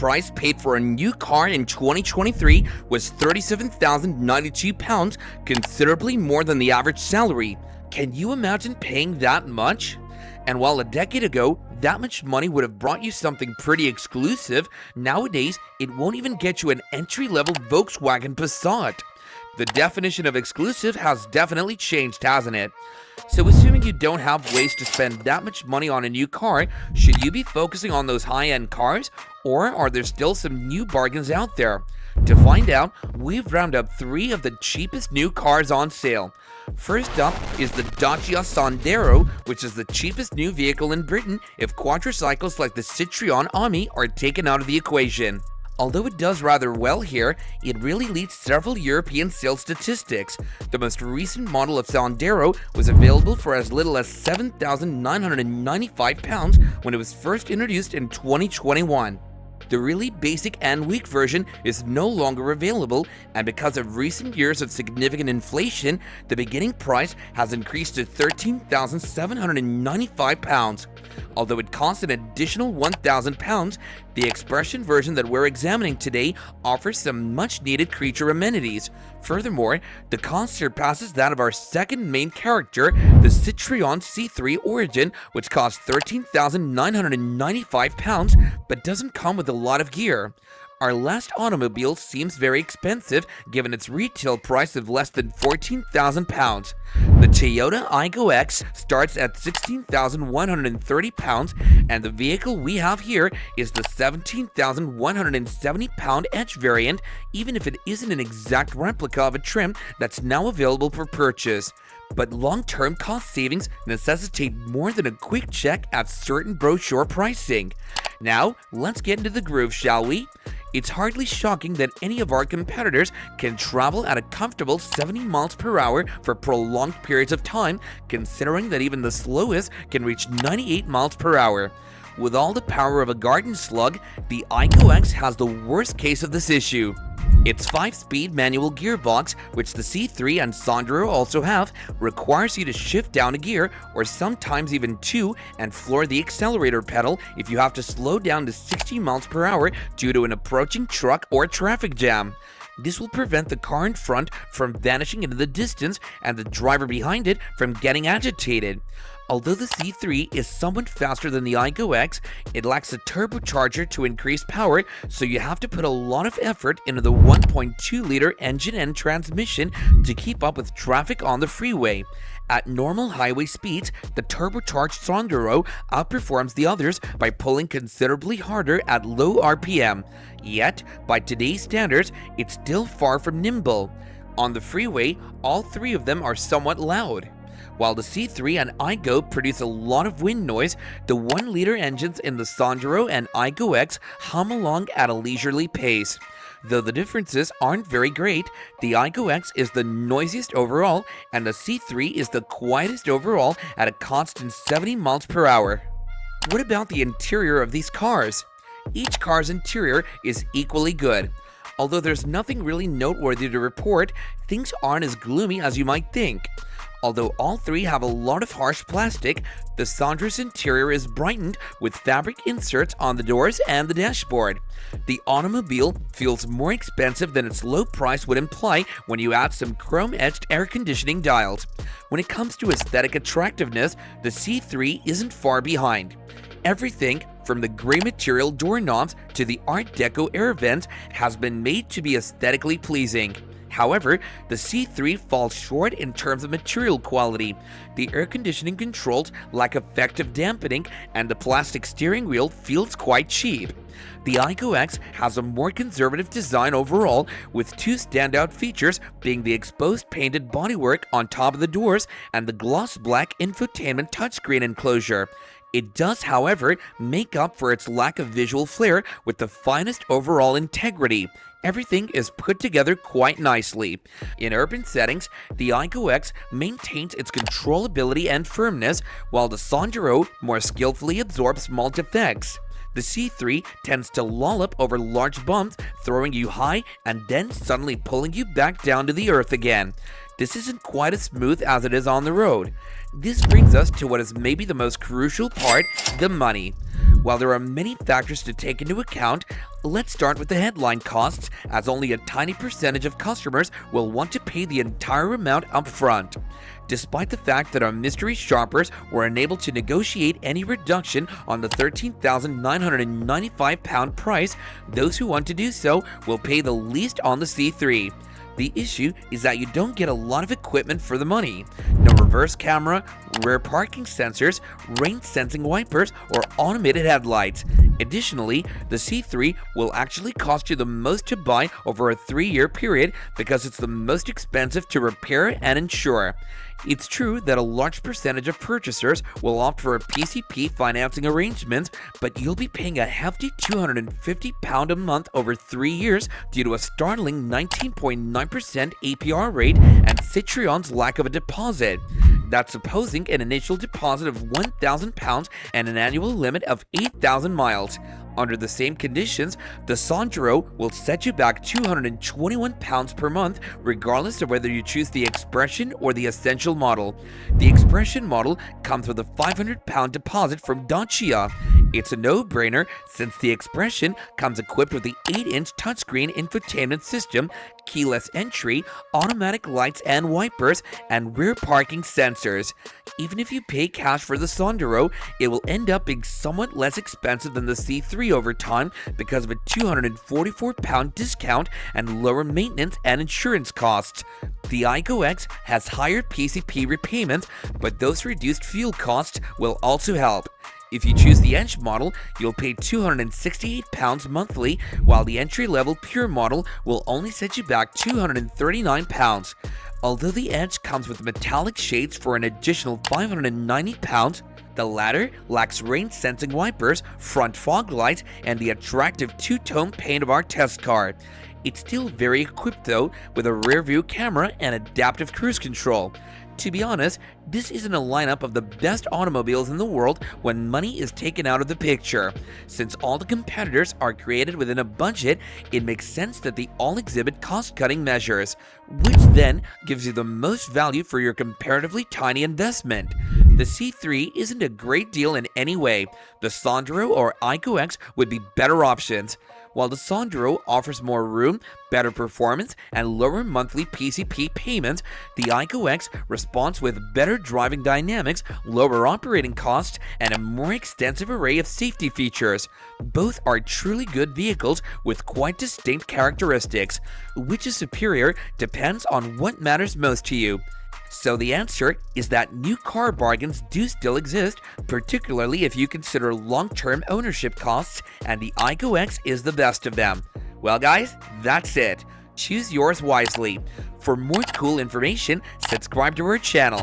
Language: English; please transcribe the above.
price paid for a new car in 2023 was £37,092, considerably more than the average salary. Can you imagine paying that much? And while a decade ago, that much money would have brought you something pretty exclusive, nowadays, it won't even get you an entry-level Volkswagen Passat. The definition of exclusive has definitely changed, hasn't it? So assuming you don't have ways to spend that much money on a new car, should you be focusing on those high-end cars, or are there still some new bargains out there? To find out, we've rounded up 3 of the cheapest new cars on sale. First up is the Dacia Sandero, which is the cheapest new vehicle in Britain if quadricycles like the Citroen Ami are taken out of the equation. Although it does rather well here, it really leads several European sales statistics. The most recent model of Sandero was available for as little as £7,995 when it was first introduced in 2021. The really basic and weak version is no longer available, and because of recent years of significant inflation, the beginning price has increased to £13,795. Although it costs an additional £1,000, the expression version that we're examining today offers some much-needed creature amenities. Furthermore, the cost surpasses that of our second main character, the Citroen C3 Origin, which costs £13,995 but doesn't come with a lot of gear. Our last automobile seems very expensive given its retail price of less than £14,000. The Toyota Aygo X starts at £16,130, and the vehicle we have here is the £17,170 Edge variant, even if it isn't an exact replica of a trim that's now available for purchase. But long-term cost savings necessitate more than a quick check at certain brochure pricing. Now, let's get into the groove, shall we? It's hardly shocking that any of our competitors can travel at a comfortable 70 miles per hour for prolonged periods of time, considering that even the slowest can reach 98 miles per hour. With all the power of a garden slug, the Aygo X has the worst case of this issue. Its 5-speed manual gearbox, which the C3 and Sandero also have, requires you to shift down a gear, or sometimes even 2, and floor the accelerator pedal if you have to slow down to 60 miles per hour due to an approaching truck or traffic jam. This will prevent the car in front from vanishing into the distance and the driver behind it from getting agitated. Although the C3 is somewhat faster than the Aygo X, it lacks a turbocharger to increase power, so you have to put a lot of effort into the 1.2-liter engine and transmission to keep up with traffic on the freeway. At normal highway speeds, the turbocharged Sandero outperforms the others by pulling considerably harder at low RPM. Yet, by today's standards, it's still far from nimble. On the freeway, all 3 of them are somewhat loud. While the C3 and Aygo produce a lot of wind noise, the 1-liter engines in the Sandero and Aygo X hum along at a leisurely pace. Though the differences aren't very great, the Aygo X is the noisiest overall, and the C3 is the quietest overall at a constant 70 miles per hour. What about the interior of these cars? Each car's interior is equally good. Although there's nothing really noteworthy to report, things aren't as gloomy as you might think. Although all 3 have a lot of harsh plastic, the Sandero's interior is brightened with fabric inserts on the doors and the dashboard. The automobile feels more expensive than its low price would imply when you add some chrome-etched air conditioning dials. When it comes to aesthetic attractiveness, the C3 isn't far behind. Everything from the gray material doorknobs to the Art Deco air vents has been made to be aesthetically pleasing. However, the C3 falls short in terms of material quality. The air conditioning controls lack effective dampening, and the plastic steering wheel feels quite cheap. The Aygo X has a more conservative design overall, with 2 standout features being the exposed painted bodywork on top of the doors and the gloss black infotainment touchscreen enclosure. It does, however, make up for its lack of visual flair with the finest overall integrity. Everything is put together quite nicely. In urban settings, the Aygo X maintains its controllability and firmness, while the Sandero more skillfully absorbs small defects. The C3 tends to lollop over large bumps, throwing you high and then suddenly pulling you back down to the earth again. This isn't quite as smooth as it is on the road. This brings us to what is maybe the most crucial part, the money. While there are many factors to take into account, let's start with the headline costs, as only a tiny percentage of customers will want to pay the entire amount up front. Despite the fact that our mystery shoppers were unable to negotiate any reduction on the £13,995 price, those who want to do so will pay the least on the C3. The issue is that you don't get a lot of equipment for the money. No reverse camera, rear parking sensors, rain sensing wipers, or automated headlights. Additionally, the C3 will actually cost you the most to buy over a 3-year period because it's the most expensive to repair and insure. It's true that a large percentage of purchasers will opt for a PCP financing arrangement, but you'll be paying a hefty £250 a month over 3 years due to a startling 19.9% APR rate and Citroen's lack of a deposit. That's supposing an initial deposit of £1,000 and an annual limit of 8,000 miles. Under the same conditions, the Sandero will set you back £221 per month, regardless of whether you choose the Expression or the Essential model. The Expression model comes with a £500 deposit from Dacia. It's a no-brainer since the Expression comes equipped with the 8-inch touchscreen infotainment system, keyless entry, automatic lights and wipers, and rear parking sensors. Even if you pay cash for the Sandero, it will end up being somewhat less expensive than the C3 over time because of a £244 discount and lower maintenance and insurance costs. The Igo X has higher PCP repayments, but those reduced fuel costs will also help. If you choose the Edge model, you'll pay £268 monthly, while the entry-level Pure model will only set you back £239. Although the Edge comes with metallic shades for an additional £590, the latter lacks rain-sensing wipers, front fog lights, and the attractive two-tone paint of our test car. It's still very equipped though, with a rear-view camera and adaptive cruise control. To be honest, this isn't a lineup of the best automobiles in the world when money is taken out of the picture. Since all the competitors are created within a budget, it makes sense that they all exhibit cost-cutting measures, which then gives you the most value for your comparatively tiny investment. The C3 isn't a great deal in any way. The Sandero or Igo X would be better options. While the Sandero offers more room, better performance, and lower monthly PCP payments, the Igo X responds with better driving dynamics, lower operating costs, and a more extensive array of safety features. Both are truly good vehicles with quite distinct characteristics. Which is superior depends on what matters most to you. So the answer is that new car bargains do still exist, particularly if you consider long-term ownership costs, and the Igo X is the best of them. Well guys, that's it. Choose yours wisely. For more cool information, subscribe to our channel.